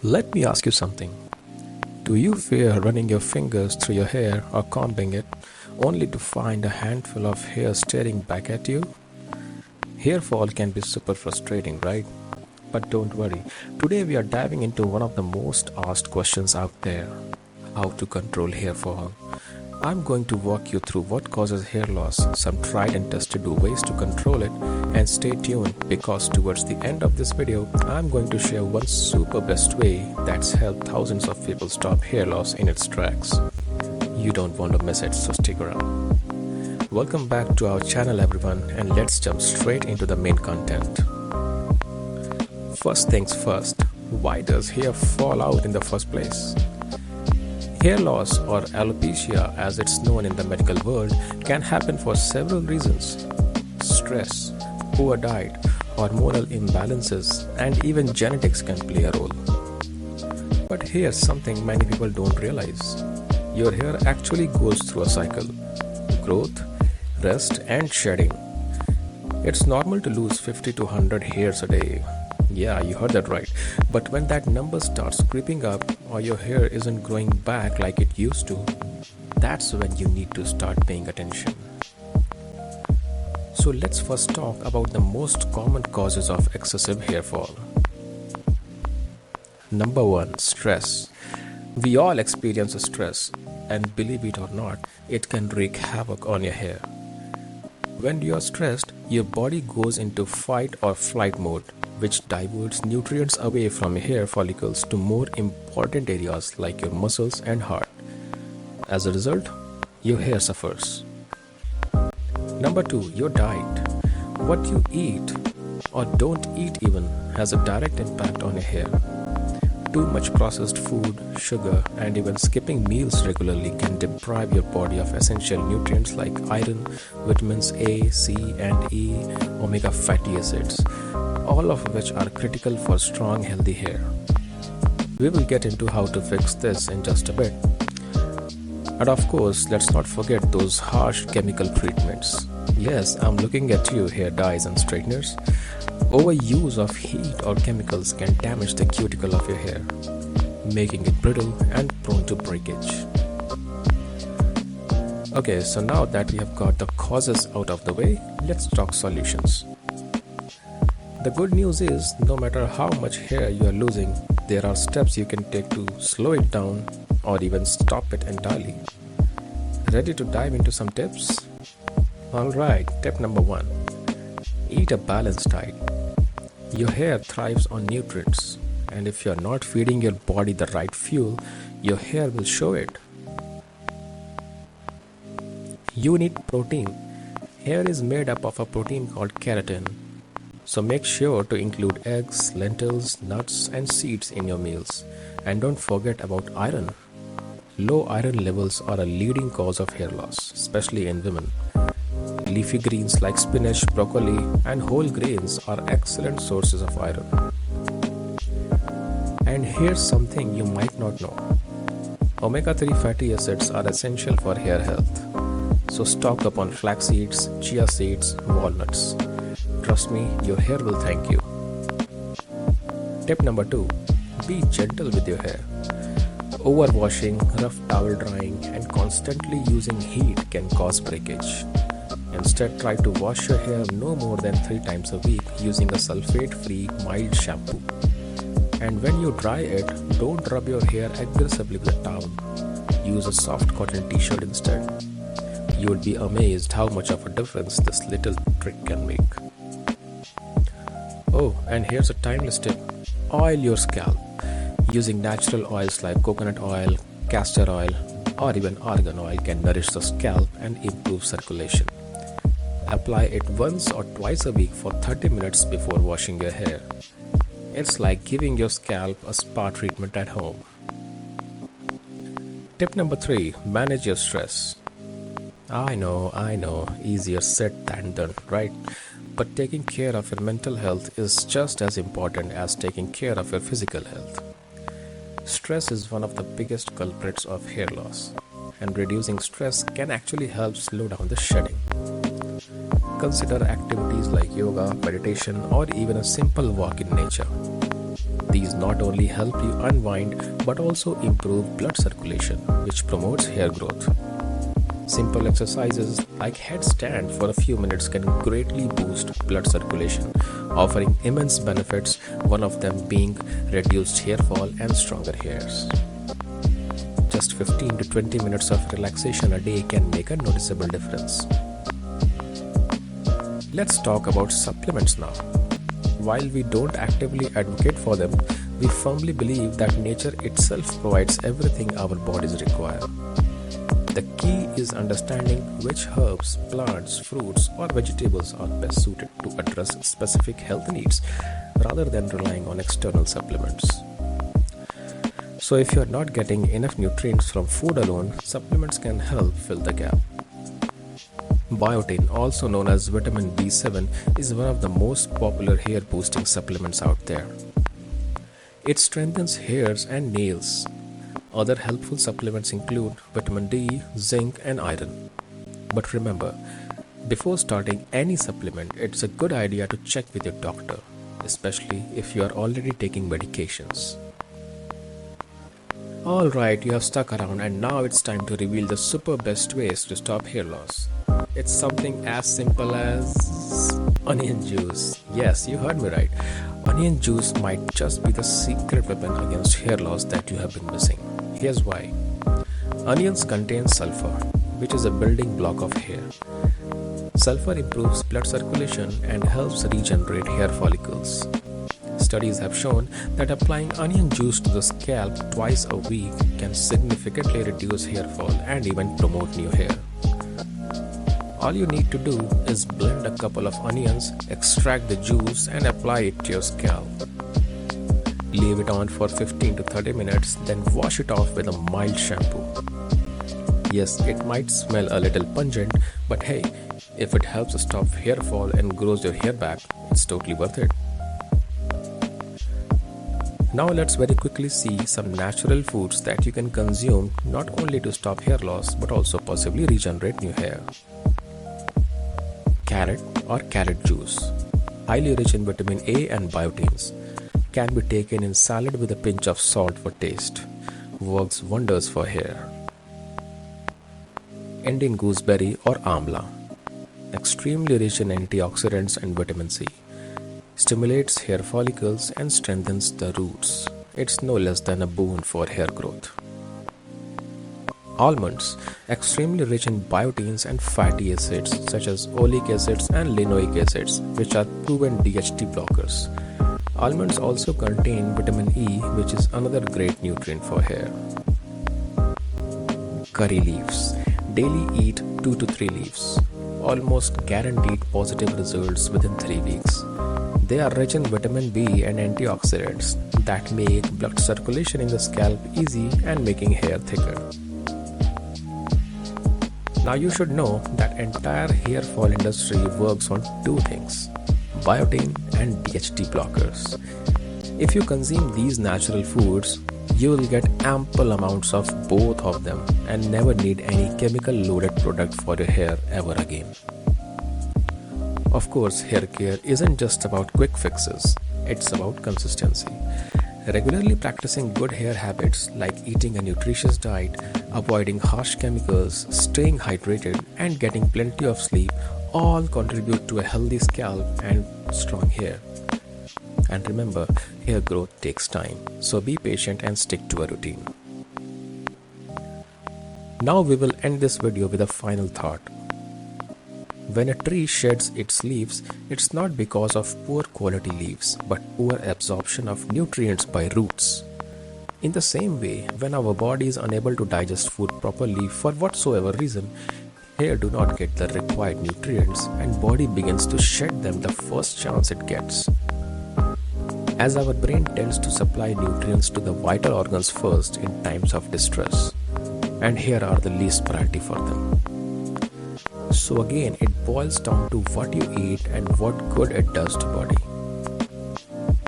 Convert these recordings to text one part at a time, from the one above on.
Let me ask you something. Do you fear running your fingers through your hair or combing it only to find a handful of hair staring back at you? Hair fall can be super frustrating, right? But don't worry, today we are diving into one of the most asked questions out there: how to control hair fall. I'm going to walk you through what causes hair loss, some tried and tested ways to control it, and stay tuned because towards the end of this video, I'm going to share one super best way that's helped thousands of people stop hair loss in its tracks. You don't want to miss it, so stick around. Welcome back to our channel everyone, and let's jump straight into the main content. First things first, why does hair fall out in the first place? Hair loss, or alopecia as it's known in the medical world, can happen for several reasons. Stress, poor diet, hormonal imbalances, and even genetics can play a role. But here's something many people don't realize. Your hair actually goes through a cycle: growth, rest, and shedding. It's normal to lose 50 to 100 hairs a day. Yeah, you heard that right. But when that number starts creeping up or your hair isn't growing back like it used to, that's when you need to start paying attention. So let's first talk about the most common causes of excessive hair fall. Number 1, stress. We all experience stress, and believe it or not, it can wreak havoc on your hair. When you are stressed, your body goes into fight or flight mode, which diverts nutrients away from your hair follicles to more important areas like your muscles and heart. As a result, your hair suffers. Number 2, your diet. What you eat or don't eat even has a direct impact on your hair. Too much processed food, sugar, and even skipping meals regularly can deprive your body of essential nutrients like iron, vitamins A, C, and E, omega fatty acids, all of which are critical for strong, healthy hair. We will get into how to fix this in just a bit. And of course, let's not forget those harsh chemical treatments. Yes, I'm looking at you, hair dyes and straighteners. Overuse of heat or chemicals can damage the cuticle of your hair, making it brittle and prone to breakage. Okay, so now that we have got the causes out of the way, let's talk solutions. The good news is, no matter how much hair you are losing, there are steps you can take to slow it down or even stop it entirely. Ready to dive into some tips? Alright, tip number 1. Eat a balanced diet. Your hair thrives on nutrients, and if you're not feeding your body the right fuel, your hair will show it. You need protein. Hair is made up of a protein called keratin. So make sure to include eggs, lentils, nuts, and seeds in your meals. And don't forget about iron. Low iron levels are a leading cause of hair loss, especially in women. Leafy greens like spinach, broccoli, and whole grains are excellent sources of iron. And here's something you might not know. Omega-3 fatty acids are essential for hair health. So stock up on flax seeds, chia seeds, walnuts. Trust me, your hair will thank you. Tip number 2. Be gentle with your hair. Overwashing, rough towel drying, and constantly using heat can cause breakage. Instead, try to wash your hair no more than 3 times a week using a sulfate-free mild shampoo. And when you dry it, don't rub your hair aggressively with a towel. Use a soft cotton t-shirt instead. You will be amazed how much of a difference this little trick can make. Oh, and here's a timeless tip. Oil your scalp. Using natural oils like coconut oil, castor oil, or even argan oil can nourish the scalp and improve circulation. Apply it once or twice a week for 30 minutes before washing your hair. It's like giving your scalp a spa treatment at home. Tip number 3. Manage your stress. I know, easier said than done, right? But taking care of your mental health is just as important as taking care of your physical health. Stress is one of the biggest culprits of hair loss, and reducing stress can actually help slow down the shedding. Consider activities like yoga, meditation, or even a simple walk in nature. These Biotin's not only help you unwind but also improve blood circulation, which promotes hair growth. Simple exercises like headstand for a few minutes can greatly boost blood circulation, offering immense benefits, one of them being reduced hair fall and stronger hairs. Just 15 to 20 minutes of relaxation a day can make a noticeable difference. Let's talk about supplements now. While we don't actively advocate for them, we firmly believe that nature itself provides everything our bodies require. The key is understanding which herbs, plants, fruits, or vegetables are best suited to address specific health needs rather than relying on external supplements. So if you are not getting enough nutrients from food alone, supplements can help fill the gap. Biotin, also known as vitamin B7, is one of the most popular hair boosting supplements out there. It strengthens hairs and nails. Other helpful supplements include vitamin D, zinc, and iron. But remember, before starting any supplement, it's a good idea to check with your doctor, especially if you are already taking medications. Alright, you have stuck around and now it's time to reveal the super best ways to stop hair loss. It's something as simple as onion juice. Yes, you heard me right. Onion juice might just be the secret weapon against hair loss that you have been missing. Here's why. Onions contain sulfur, which is a building block of hair. Sulfur improves blood circulation and helps regenerate hair follicles. Studies have shown that applying onion juice to the scalp twice a week can significantly reduce hair fall and even promote new hair. All you need to do is blend a couple of onions, extract the juice, and apply it to your scalp. Leave it on for 15 to 30 minutes, then wash it off with a mild shampoo. Yes, it might smell a little pungent, but hey, if it helps stop hair fall and grows your hair back, it's totally worth it. Now let's very quickly see some natural foods that you can consume not only to stop hair loss but also possibly regenerate new hair. Carrot or carrot juice, highly rich in vitamin A and biotins, can be taken in salad with a pinch of salt for taste. Works wonders for hair. Indian gooseberry or amla, extremely rich in antioxidants and vitamin C. Stimulates hair follicles and strengthens the roots. It's no less than a boon for hair growth. Almonds, extremely rich in biotins and fatty acids such as oleic acids and linoleic acids, which are proven DHT blockers. Almonds also contain vitamin E, which is another great nutrient for hair. Curry leaves, daily eat 2 to 3 leaves. Almost guaranteed positive results within 3 weeks. They are rich in vitamin B and antioxidants that make blood circulation in the scalp easy and making hair thicker. Now you should know that entire hair fall industry works on 2 things: biotin and DHT blockers. If you consume these natural foods, you will get ample amounts of both of them and never need any chemical loaded product for your hair ever again. Of course, hair care isn't just about quick fixes, it's about consistency. Regularly practicing good hair habits like eating a nutritious diet, avoiding harsh chemicals, staying hydrated, and getting plenty of sleep all contribute to a healthy scalp and strong hair. And remember, hair growth takes time, so be patient and stick to a routine. Now we will end this video with a final thought. When a tree sheds its leaves, it's not because of poor quality leaves, but poor absorption of nutrients by roots. In the same way, when our body is unable to digest food properly for whatsoever reason, hair do not get the required nutrients and body begins to shed them the first chance it gets. As our brain tends to supply nutrients to the vital organs first in times of distress, and here are the least priority for them. So again, it boils down to what you eat and what good it does to body.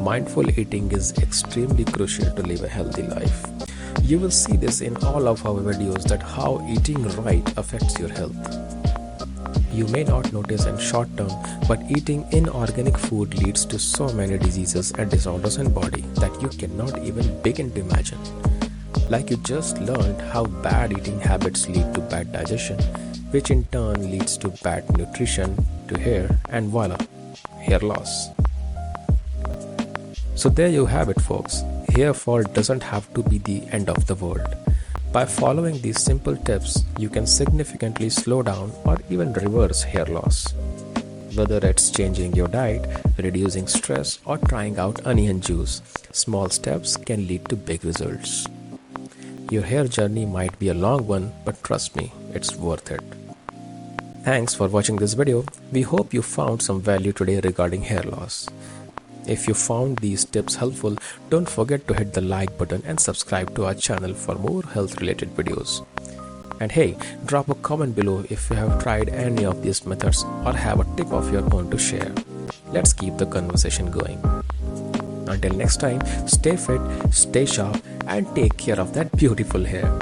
Mindful eating is extremely crucial to live a healthy life. You will see this in all of our videos that how eating right affects your health. You may not notice in short term, but eating inorganic food leads to so many diseases and disorders in body that you cannot even begin to imagine. Like you just learned how bad eating habits lead to bad digestion, which in turn leads to bad nutrition, to hair, and voila, hair loss. So there you have it, folks. Hair fall doesn't have to be the end of the world. By following these simple tips, you can significantly slow down or even reverse hair loss. Whether it's changing your diet, reducing stress, or trying out onion juice, small steps can lead to big results. Your hair journey might be a long one, but trust me, it's worth it. Thanks for watching this video. We hope you found some value today regarding hair loss. If you found these tips helpful, don't forget to hit the like button and subscribe to our channel for more health related videos. And hey, drop a comment below if you have tried any of these methods or have a tip of your own to share. Let's keep the conversation going. Until next time, stay fit, stay sharp, and take care of that beautiful hair.